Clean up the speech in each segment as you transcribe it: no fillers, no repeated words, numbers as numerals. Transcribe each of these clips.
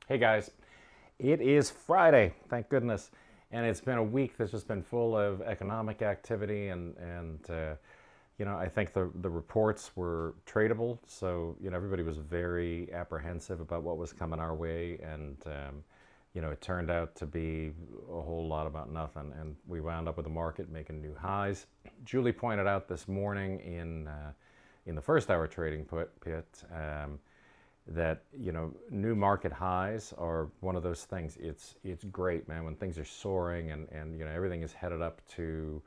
Hey guys, it is Friday, thank goodness, and it's been a week that's just been full of economic activity and I think the reports were tradable, so everybody was very apprehensive about what was coming our way, and it turned out to be a whole lot about nothing, and we wound up with the market making new highs. Julie pointed out this morning in the first hour trading pit. That new market highs are one of those things. It's great, man, when things are soaring and everything is headed up to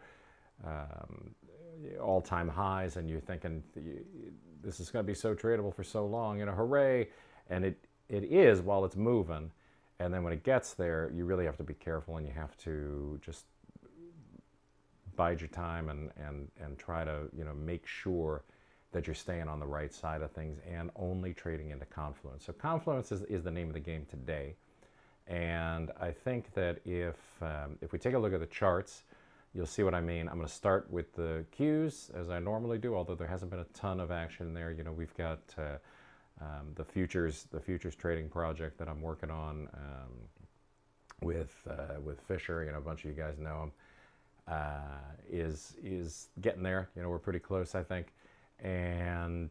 all-time highs, and you're thinking this is going to be so tradable for so long, hooray. And it is while it's moving, and then when it gets there, you really have to be careful, and you have to just bide your time and try to make sure that you're staying on the right side of things and only trading into confluence. So confluence is the name of the game today. And I think that if we take a look at the charts, you'll see what I mean. I'm going to start with the Qs as I normally do, although there hasn't been a ton of action there. We've got the futures trading project that I'm working on with Fisher. A bunch of you guys know him. Is getting there. We're pretty close, I think. And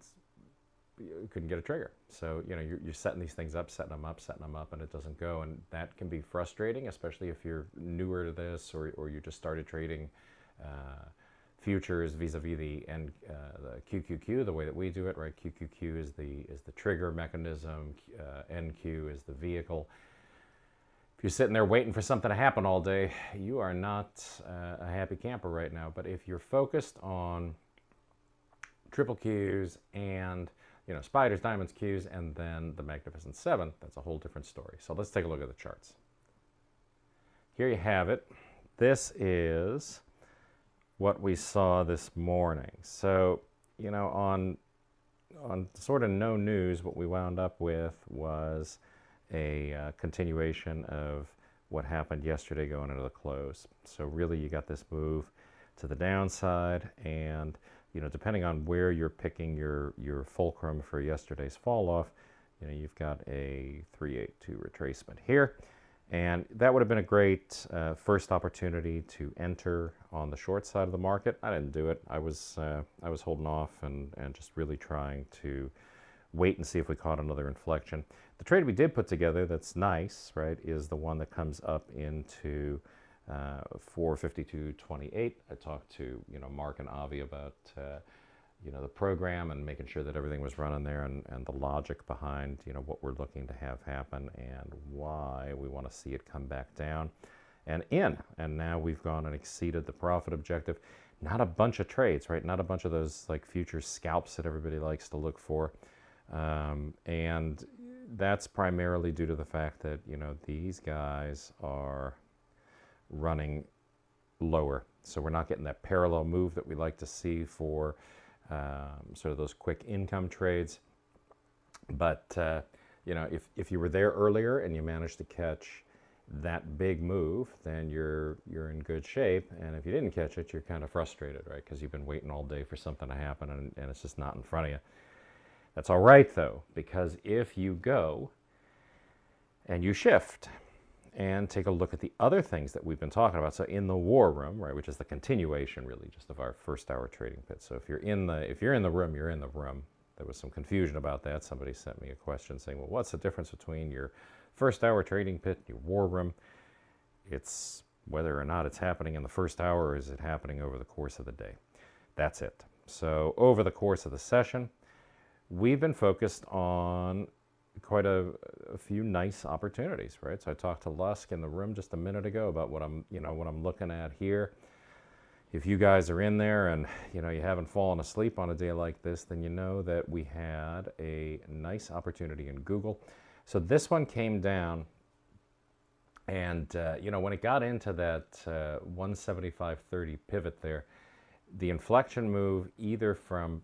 you couldn't get a trigger. So, you're setting these things up, setting them up, and it doesn't go. And that can be frustrating, especially if you're newer to this or you just started trading futures vis-a-vis the QQQ, the way that we do it, right? QQQ is the trigger mechanism, NQ is the vehicle. If you're sitting there waiting for something to happen all day, you are not a happy camper right now. But if you're focused on triple Qs and spiders, diamonds, Qs, and then the Magnificent Seven, that's a whole different story. So let's take a look at the charts. Here you have it. This is what we saw this morning. So on sort of no news, what we wound up with was a continuation of what happened yesterday going into the close. So really you got this move to the downside, and depending on where you're picking your fulcrum for yesterday's fall off, you've got a 382 retracement here, and that would have been a great first opportunity to enter on the short side of the market. I didn't do it. I was holding off and just really trying to wait and see if we caught another inflection. The trade we did put together that's nice, right, is the one that comes up into 452.28. I talked to Mark and Avi about the program and making sure that everything was running there, and the logic behind what we're looking to have happen and why we want to see it come back down and in. And now we've gone and exceeded the profit objective. Not a bunch of trades, right? Not a bunch of those like future scalps that everybody likes to look for, and that's primarily due to the fact that these guys are running lower, so we're not getting that parallel move that we like to see for sort of those quick income trades. But if you were there earlier and you managed to catch that big move, then you're in good shape. And if you didn't catch it, you're kind of frustrated, right? Because you've been waiting all day for something to happen, and it's just not in front of you. That's all right though, because if you go and you shift and take a look at the other things that we've been talking about. So in the war room, right, which is the continuation really just of our first hour trading pit. So if you're in the room, you're in the room. There was some confusion about that. Somebody sent me a question saying, well, what's the difference between your first hour trading pit and your war room? It's whether or not it's happening in the first hour, or is it happening over the course of the day. That's it. So over the course of the session, we've been focused on quite a few nice opportunities, right? So I talked to Lusk in the room just a minute ago about what I'm looking at here. If you guys are in there and you haven't fallen asleep on a day like this, then you know that we had a nice opportunity in Google. So this one came down, and when it got into that 175.30 pivot there, the inflection move either from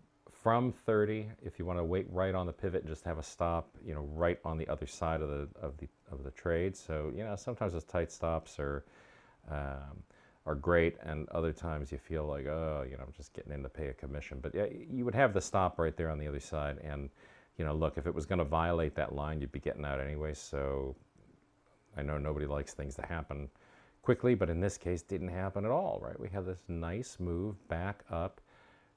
30, if you want to wait right on the pivot and just have a stop, right on the other side of the trade. So sometimes those tight stops are great, and other times you feel like, oh, I'm just getting in to pay a commission. But yeah, you would have the stop right there on the other side, and you know, look, if it was going to violate that line, you'd be getting out anyway. So I know nobody likes things to happen quickly, but in this case, didn't happen at all, right? We have this nice move back up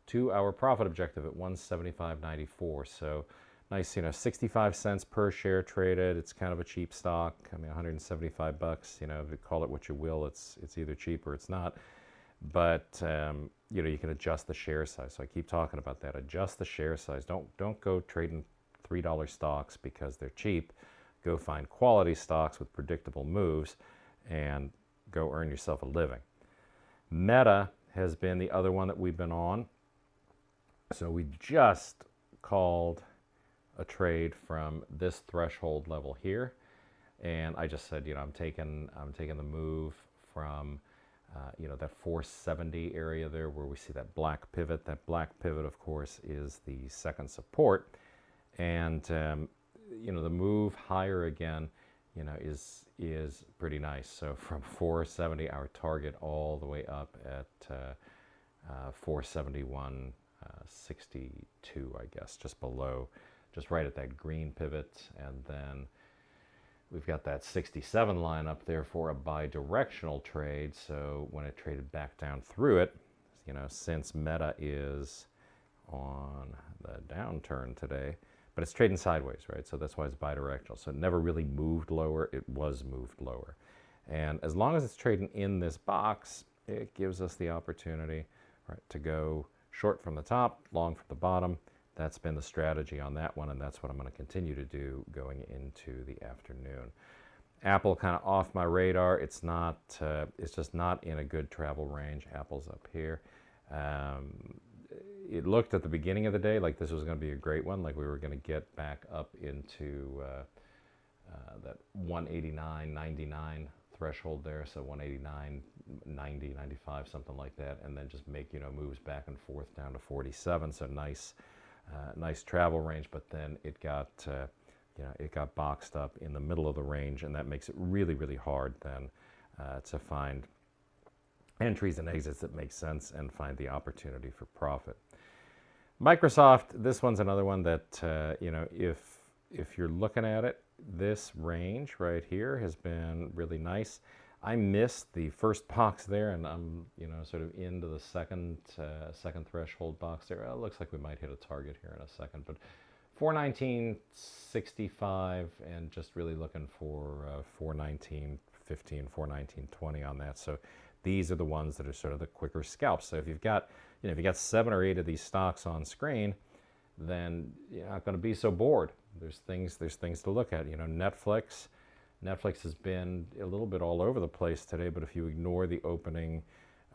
to our profit objective at 175.94. So nice, you know, 65 cents per share traded. It's kind of a cheap stock. I mean, 175 bucks, you know, call it what you will. It's either cheap or it's not. But, you know, you can adjust the share size. So I keep talking about that. Adjust the share size. Don't go trading $3 stocks because they're cheap. Go find quality stocks with predictable moves and go earn yourself a living. Meta has been the other one that we've been on. So we just called a trade from this threshold level here, and I just said, you know, I'm taking the move from you know, that 470 area there where we see that black pivot. That black pivot, of course, is the second support, and you know, the move higher again, you know, is pretty nice. So from 470, our target, all the way up at 471. 62, I guess, just below, just right at that green pivot. And then we've got that 67 line up there for a bi-directional trade. So when it traded back down through it, you know, since Meta is on the downturn today, but it's trading sideways, right? So that's why it's bi-directional. So it never really moved lower. It was moved lower. And as long as it's trading in this box, it gives us the opportunity, right, to go short from the top, long from the bottom. That's been the strategy on that one, and that's what I'm going to continue to do going into the afternoon. Apple kind of off my radar. It's not. It's just not in a good travel range. Apple's up here. It looked at the beginning of the day like this was going to be a great one, like we were going to get back up into that 189.99 threshold there, so 189, 90, 95, something like that, and then just make, you know, moves back and forth down to 47. So nice, nice travel range. But then it got, you know, it got boxed up in the middle of the range, and that makes it really, really hard then to find entries and exits that make sense and find the opportunity for profit. Microsoft, this one's another one that you know, if you're looking at it, this range right here has been really nice. I missed the first box there, and I'm, you know, sort of into the second threshold box there. Well, it looks like we might hit a target here in a second, but 419.65, and just really looking for 419.15, 419.20 on that. So these are the ones that are sort of the quicker scalps. So if you've got, you know, if you got 7 or 8 of these stocks on screen, then you're not going to be so bored. There's things to look at. You know, Netflix has been a little bit all over the place today, but if you ignore the opening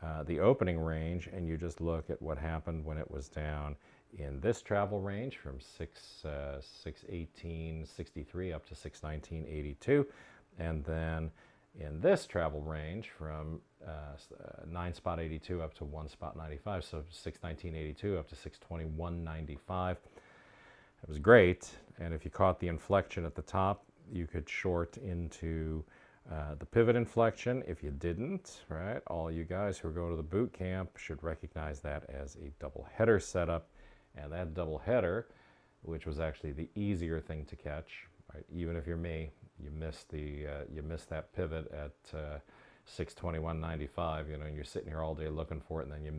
range and you just look at what happened when it was down in this travel range from 618.63 up to 619.82, and then in this travel range from 9.82 up to 1.95, so 619.82 up to 621.95. It was great, and if you caught the inflection at the top, you could short into the pivot inflection. If you didn't, right, all you guys who are going to the boot camp should recognize that as a double header setup, and that double header, which was actually the easier thing to catch, right? Even if you're me, you missed that pivot at 621.95. You know, and you're sitting here all day looking for it, and then you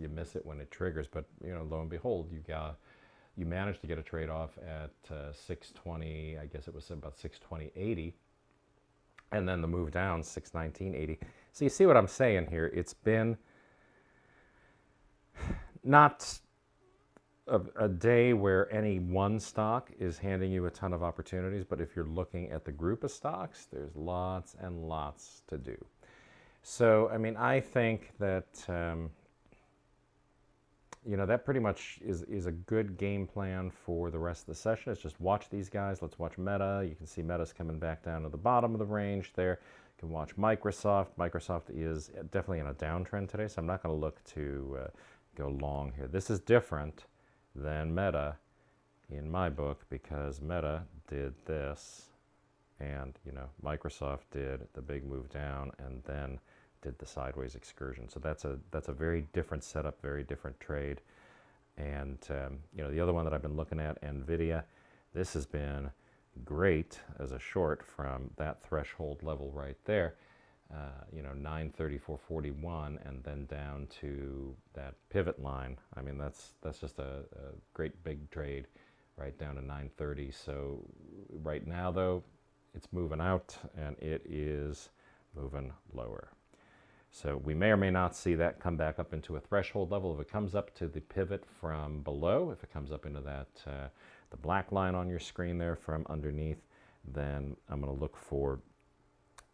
miss it when it triggers. But you know, lo and behold, you managed to get a trade off at 620. I guess it was about 620.80, and then the move down 619.80. So you see what I'm saying here? It's been not a day where any one stock is handing you a ton of opportunities, but if you're looking at the group of stocks, there's lots and lots to do. So, I mean, I think that, you know, that pretty much is a good game plan for the rest of the session. It's just watch these guys. Let's watch Meta. You can see Meta's coming back down to the bottom of the range there. You can watch Microsoft. Microsoft is definitely in a downtrend today, so I'm not going to look to go long here. This is different than Meta in my book, because Meta did this, and you know, Microsoft did the big move down and then did the sideways excursion. So that's a very different setup, very different trade. And you know, the other one that I've been looking at, NVIDIA, This has been great as a short from that threshold level right there, 934.41, and then down to that pivot line. I mean, that's just a great big trade right down to 930. So right now, though, it's moving out, and it is moving lower. So we may or may not see that come back up into a threshold level. If it comes up to the pivot from below, if it comes up into that the black line on your screen there from underneath, then I'm going to look for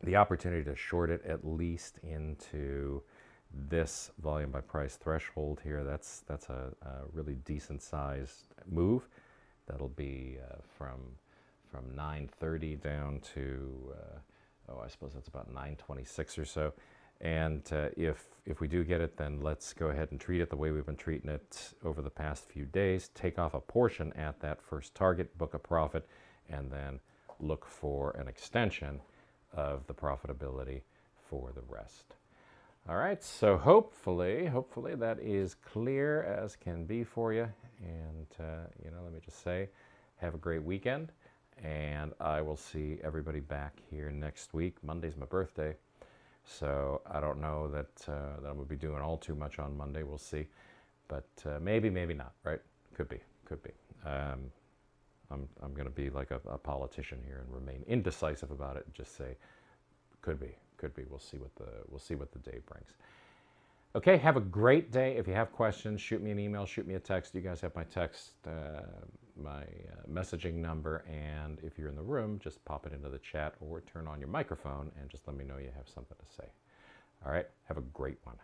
the opportunity to short it at least into this volume by price threshold here. That's a really decent sized move. That'll be from 930 down to I suppose that's about 926 or so. And if we do get it, then let's go ahead and treat it the way we've been treating it over the past few days. Take off a portion at that first target, book a profit, and then look for an extension of the profitability for the rest. All right, so hopefully that is clear as can be for you. And, let me just say, have a great weekend. And I will see everybody back here next week. Monday's my birthday. So I don't know that I'm going to be doing all too much on Monday. We'll see. But maybe not, right? Could be. I'm going to be like a politician here and remain indecisive about it and just say, could be. We'll see what the day brings. Okay, have a great day. If you have questions, shoot me an email, shoot me a text. You guys have my text, my messaging number, and if you're in the room, just pop it into the chat or turn on your microphone and just let me know you have something to say. All right, have a great one.